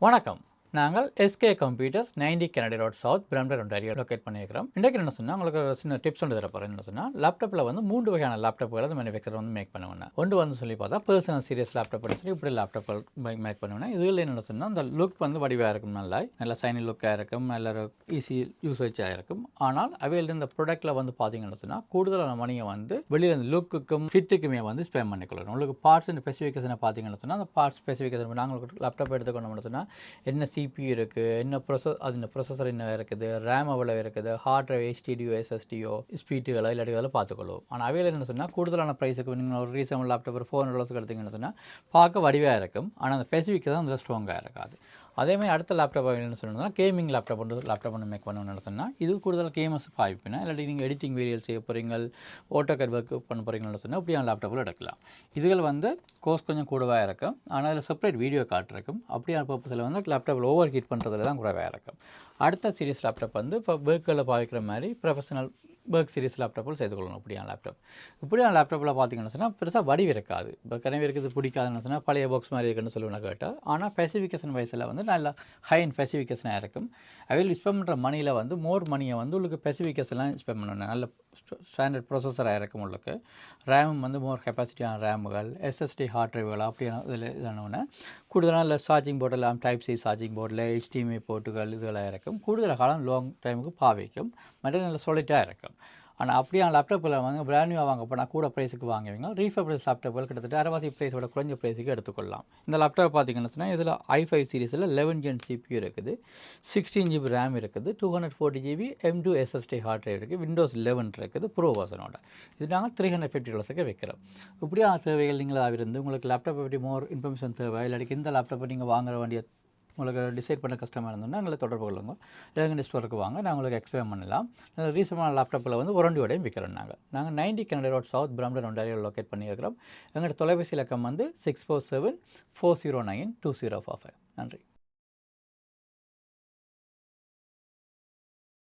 வணக்கம். நாங்கள் SK computers 90 Kennedy road south Brampton Ontario locate பண்ணியிருக்கிறோம். இன்றைக்கு என்ன சொன்னால் உங்களுக்கு ஒரு சின்ன டிப்ஸ் ஒன்று தரப்போகிறேன். என்ன சொன்னால் லேப்டாப்பில் வந்து 3 வகையான லேப்டாப்புகளை அந்த மேனுஃபேக்சர் வந்து மேக் பண்ணுவேன். ஒன்று வந்து சொல்லி பார்த்தா பர்சனல் சீரியஸ் லேப்டாப் சொல்லி இப்படி லேப்டாப் மேக் பண்ணுவேன். இதில் என்ன சொன்னால் அந்த லுக் வந்து வடிவாக இருக்கும், நல்ல சைனி லுக்காக இருக்கும், நல்ல ஒரு ஈஸி யூசேஜாக இருக்கும். ஆனால் அவையில் இந்த ப்ராடக்ட்டில் வந்து பார்த்தீங்கன்னு சொன்னால் கூடுதலான மணியை வந்து வெளியில் இந்த லுக்குக்கும் ஃபிட்டுக்குமே வந்து ஸ்பெண்ட் பண்ணிக்கொள்ளணும். உங்களுக்கு பார்ட்ஸ் ஸ்பெசிஃபிகேஷனை பார்த்தீங்கன்னு சொன்னால் அந்த பார்ட்ஸ் ஸ்பெசிஃபிகேஷன் நாங்கள் லேப்டாப் எடுத்துக்கொண்டோம்னு சொன்னால் என்ன CPU இருக்குது, என்ன அது ப்ரொசஸர் என்ன இருக்குது, ரேம் எவ்வளோ இருக்குது, ஹார்ட் டிரைவ் HDDயோ SSDயோ ஸ்பீட்டுகளோ இல்லாட்டி அதெல்லாம் பார்த்துக்கொள்ளும். ஆனால் அவையில் என்ன சொன்னால் கூடுதலான ப்ரைஸுக்கு நீங்கள் ஒரு ரீசனபிள் லேப்டாப் ஒரு $400 எடுத்தீங்கன்னு சொன்னால் பார்க்க வடிவாக இருக்கும். ஆனால் அந்த ஸ்பெசிஃபிக் தான் அதில் ஸ்ட்ராங்காக இருக்காது. அதேமாதிரி அடுத்த லேப்டாப் என்ன சொல்லணும்னா கேமிங் லேப்டாப் ஒன்று மேக் பண்ணணும்னு சொன்னால் இது கூடுதல் கேமர்ஸ் பாய்ப்பினா இல்லாட்டி நீங்கள் எடிட்டிங் வீடியோஸ் செய்ய போகிறீங்க, ஆட்டோகேட் ஒர்க் பண்ண போகிறீங்கன்னு சொன்னால் இப்படியான லேப்டாப்பில் எடுக்கலாம். இதுகள் வந்து கோஸ்ட் கொஞ்சம் கூடவாக இருக்கும். ஆனால் அதில் செப்பரேட் வீடியோ கார்டு இருக்கும். அப்படியான பர்பஸில் வந்து லேப்டாப்பில் ஓவர் ஹீட் பண்ணுறதுல தான் குறைவாக இருக்கும். அடுத்த சீரிஸ் லேப்டாப் வந்து இப்போ ஒர்க்கில் பாவிக்கிற மாதிரி ப்ரொஃபஷனல் ஒர்க் சீரிஸ் லேப்டாப்பில் சேர்த்துக்கொள்ளணும். இப்படியான லேப்டாப்பில் பார்த்தீங்கன்னு சொன்னால் பெருசாக வடிவு இருக்காது. இப்போ கனவே இருக்குது பிடிக்காதுன்னு சொன்னால் பழைய பாக்ஸ் மாதிரி இருக்குன்னு சொல்லுவேன் கேட்டால். ஆனால் ஸ்பெசிஃபிகேஷன் வைஸில் வந்து நல்லா ஹை அண்ட் ஸ்பெசிஃபிகேஷனாக இருக்கும். அவையில் ஸ்பெண்ட் பண்ணுற மணியில் வந்து மோர் மணியை வந்து உங்களுக்கு ஸ்பெசிஃபிகேஷன்லாம் ஸ்பெண்ட் பண்ணணும். நல்ல ஸ்டாண்டர்ட் ப்ரொசஸராக இருக்கும். உங்களுக்கு ரேம் வந்து மோர் கெப்பாசிட்டியான ரேமுகள், SSD ஹார்ட் டிரைவுகள் அப்படியான இதில் இதானோன்னா கூடுதலாக சார்ஜிங் போர்டெல்லாம் டைப் சி சார்ஜிங் போர்டில் HDMI போர்ட்டுகள் இதெல்லாம் இருக்கும். கூடுதல் காலம் லாங் டைமுக்கு பாவிக்கும். மற்ற நல்ல சாலிட்டாக இருக்கும். ஆனால் அப்படியான லேப்டாப்பில் வந்து பிராண்ட் நியூவாக வாங்க போனால் கூட ப்ரைஸுக்கு வாங்குவீங்க. ரீஃபர்பிஷ் லேப்டாப்புகள் கிட்டத்தட்ட அரைவாசி ப்ரைஸோட குறைஞ்ச ப்ரைஸுக்கு எடுத்துக்கொள்ளலாம். இந்த லேப்டாப் பார்த்தீங்கன்னு சொன்னால் இதில் i5 சீரிஸில் 11 Gen CPU இருக்குது, 16 GB ரேம் இருக்குது, 240 GB M2 SSD hard drive இருக்குது, Windows 11 இருக்குது ப்ரோ வெர்ஷனோட. இது நாங்கள் $350 வைக்கிறோம். இப்படியான தேவைகள் நீங்களாக இருந்து உங்களுக்கு லேப்டாப்பை பற்றி மோர் இன்ஃபர்மேஷன் தேவை இல்லாட்டி இந்த லேப்டாப்பை நீங்கள் வாங்க வேண்டிய உங்களுக்கு டிசைட் பண்ண கஷ்டமாக இருந்தோம்னா எங்களை தொடர்பு கொள்ளுங்க. எங்கள் ஸ்டோருக்கு வாங்க, நான் உங்களுக்கு எக்ஸ்பிளைன் பண்ணலாம். ரீசனான லேப்டாப்பில் வந்து வாரண்டியோடையும் விற்கிறோம். நாங்கள் 90 Kennedy road south Brampton Ontario locate பண்ணியிருக்கிறோம். எங்களோட தொலைபேசி இலக்கம் வந்து 647-409-2045. நன்றி.